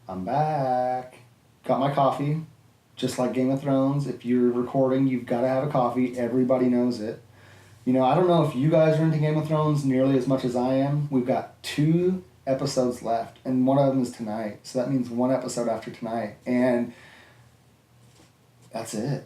I'm back. Got my coffee. Just like Game of Thrones, if you're recording, you've got to have a coffee. Everybody knows it. You know, I don't know if you guys are into Game of Thrones nearly as much as I am. We've got 2 episodes left, and one of them is tonight. So that means 1 episode after tonight. And that's it.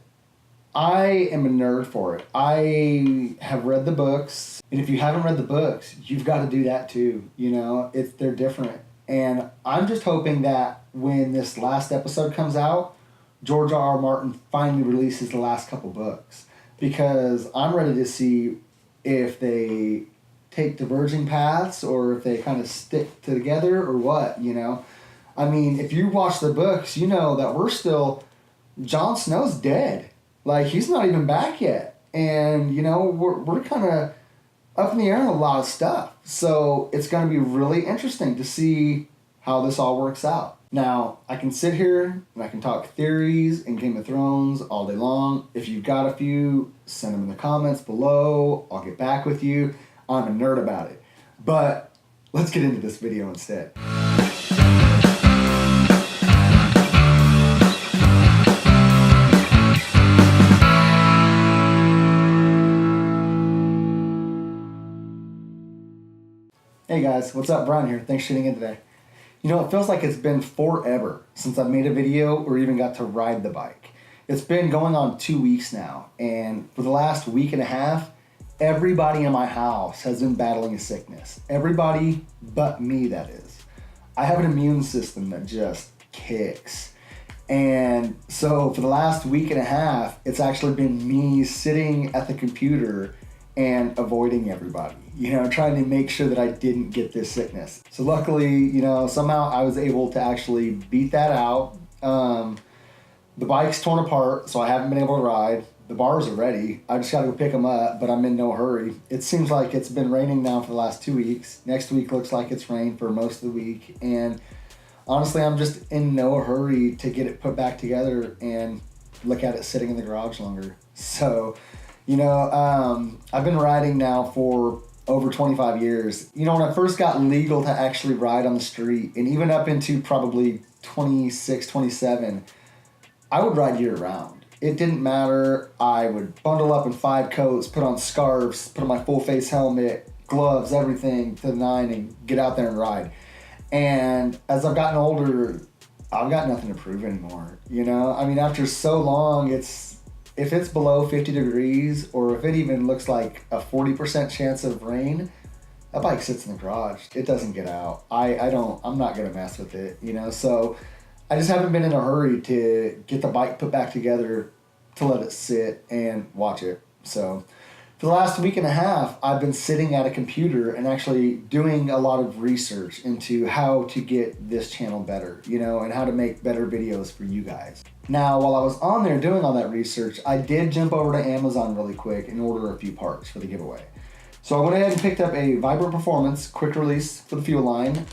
I am a nerd for it. I have read the books, and if you haven't read the books, you've got to do that too. You know, they're different. And I'm just hoping that when this last episode comes out, George R.R. Martin finally releases the last couple books, because I'm ready to see if they take diverging paths or if they kind of stick together or what, you know. I mean, if you watch the books, you know that Jon Snow's dead. Like, he's not even back yet. And, you know, we're kind of up in the air on a lot of stuff. So it's going to be really interesting to see how this all works out. Now, I can sit here and I can talk theories and Game of Thrones all day long. If you've got a few, send them in the comments below. I'll get back with you. I'm a nerd about it. But let's get into this video instead. Hey guys, what's up? Bryan here. Thanks for tuning in today. You know, it feels like it's been forever since I've made a video or even got to ride the bike. It's been going on 2 weeks now, and for the last week and a half, everybody in my house has been battling a sickness. Everybody but me, that is. I have an immune system that just kicks. And so for the last week and a half, it's actually been me sitting at the computer and avoiding everybody, you know, trying to make sure that I didn't get this sickness. So luckily, you know, somehow I was able to actually beat that out. The bike's torn apart, so I haven't been able to ride. The bars are ready. I just gotta go pick them up, but I'm in no hurry. It seems like it's been raining now for the last 2 weeks. Next week looks like it's rained for most of the week. And honestly, I'm just in no hurry to get it put back together and look at it sitting in the garage longer. So, you know, I've been riding now for over 25 years. You know, when I first got legal to actually ride on the street, and even up into probably 26, 27, I would ride year round. It didn't matter. I would bundle up in 5 coats, put on scarves, put on my full face helmet, gloves, everything to the 9, and get out there and ride. And as I've gotten older, I've got nothing to prove anymore. You know, I mean, after so long, if it's below 50 degrees, or if it even looks like a 40% chance of rain, that bike sits in the garage. It doesn't get out. I'm not gonna mess with it, you know? So I just haven't been in a hurry to get the bike put back together to let it sit and watch it. So for the last week and a half, I've been sitting at a computer and actually doing a lot of research into how to get this channel better, you know, and how to make better videos for you guys. Now, while I was on there doing all that research, I did jump over to Amazon really quick and order a few parts for the giveaway. So I went ahead and picked up a Vibrant Performance quick release for the fuel line.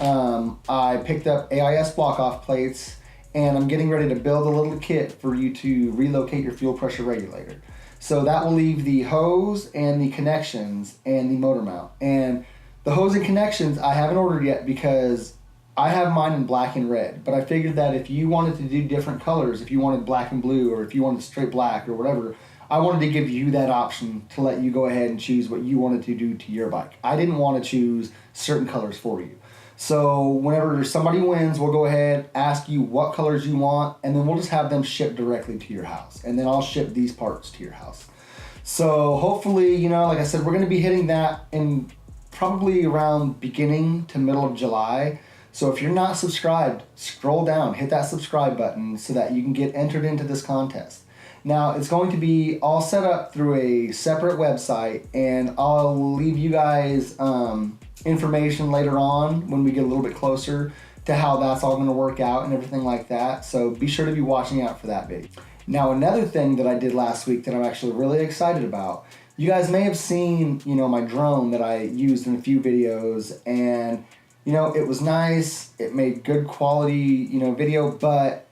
I picked up AIS block-off plates, and I'm getting ready to build a little kit for you to relocate your fuel pressure regulator. So that will leave the hose and the connections and the motor mount. And the hose and connections I haven't ordered yet because I have mine in black and red. But I figured that if you wanted to do different colors, if you wanted black and blue, or if you wanted straight black or whatever, I wanted to give you that option to let you go ahead and choose what you wanted to do to your bike. I didn't want to choose certain colors for you. So whenever somebody wins, we'll go ahead, ask you what colors you want, and then we'll just have them shipped directly to your house. And then I'll ship these parts to your house. So hopefully, you know, like I said, we're going to be hitting that in probably around beginning to middle of July. So if you're not subscribed, scroll down, hit that subscribe button so that you can get entered into this contest. Now, it's going to be all set up through a separate website, and I'll leave you guys information later on when we get a little bit closer to how that's all going to work out and everything like that. So be sure to be watching out for that video. Now, another thing that I did last week that I'm actually really excited about, you guys may have seen, you know, my drone that I used in a few videos, and, you know, it was nice. It made good quality, you know, video, but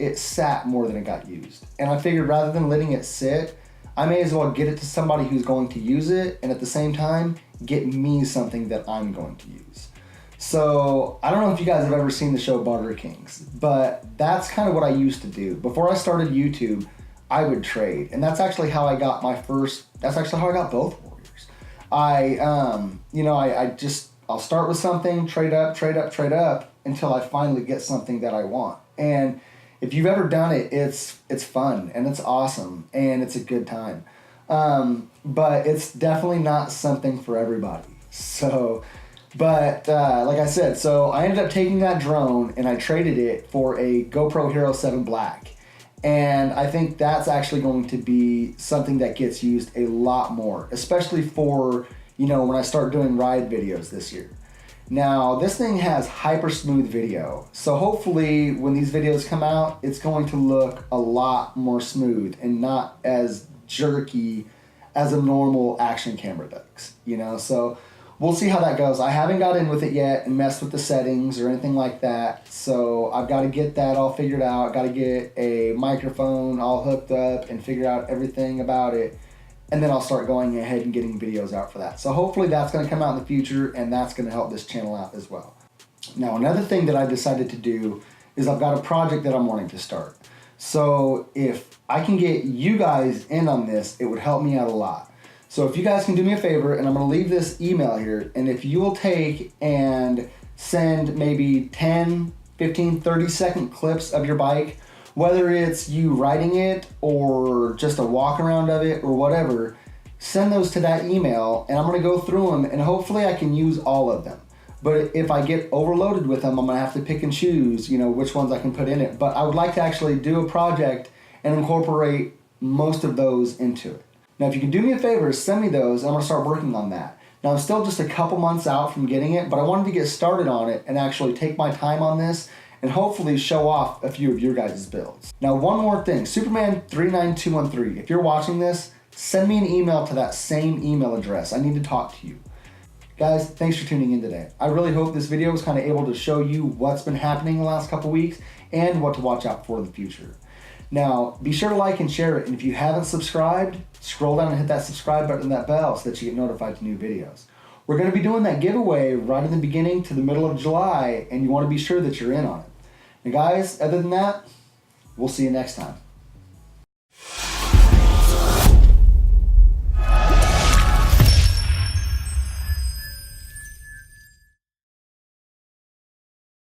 it sat more than it got used. And I figured rather than letting it sit, I may as well get it to somebody who's going to use it, and at the same time, get me something that I'm going to use. So I don't know if you guys have ever seen the show Barter Kings, but that's kind of what I used to do. Before I started YouTube, I would trade. And that's actually how I got that's actually how I got both warriors. I'll start with something, trade up until I finally get something that I want. And if you've ever done it, it's fun and it's awesome and it's a good time. But it's definitely not something for everybody. Like I said, so I ended up taking that drone and I traded it for a GoPro Hero 7 Black. And I think that's actually going to be something that gets used a lot more, especially for, when I start doing ride videos this year. Now, this thing has hyper smooth video. So hopefully when these videos come out, it's going to look a lot more smooth and not as jerky as a normal action camera does, So we'll see how that goes. I haven't got in with it yet and messed with the settings or anything like that. So I've got to get that all figured out. Got to get a microphone all hooked up and figure out everything about it. And then I'll start going ahead and getting videos out for that. So hopefully that's going to come out in the future and that's going to help this channel out as well. Now, another thing that I decided to do is I've got a project that I'm wanting to start. So if I can get you guys in on this, it would help me out a lot. So if you guys can do me a favor, and I'm going to leave this email here, and if you will take and send maybe 10, 15, 30-second clips of your bike, whether it's you riding it or just a walk around of it or whatever, send those to that email, and I'm going to go through them, and hopefully I can use all of them. But if I get overloaded with them, I'm going to have to pick and choose, which ones I can put in it. But I would like to actually do a project and incorporate most of those into it. Now, if you can do me a favor, send me those, and I'm going to start working on that. Now, I'm still just a couple months out from getting it, but I wanted to get started on it and actually take my time on this and hopefully show off a few of your guys' builds. Now, one more thing, Superman39213, if you're watching this, send me an email to that same email address. I need to talk to you. Guys, thanks for tuning in today. I really hope this video was kind of able to show you what's been happening the last couple weeks and what to watch out for in the future. Now, be sure to like and share it, and if you haven't subscribed, scroll down and hit that subscribe button and that bell so that you get notified to new videos. We're going to be doing that giveaway right in the beginning to the middle of July, and you want to be sure that you're in on it. And guys, other than that, we'll see you next time.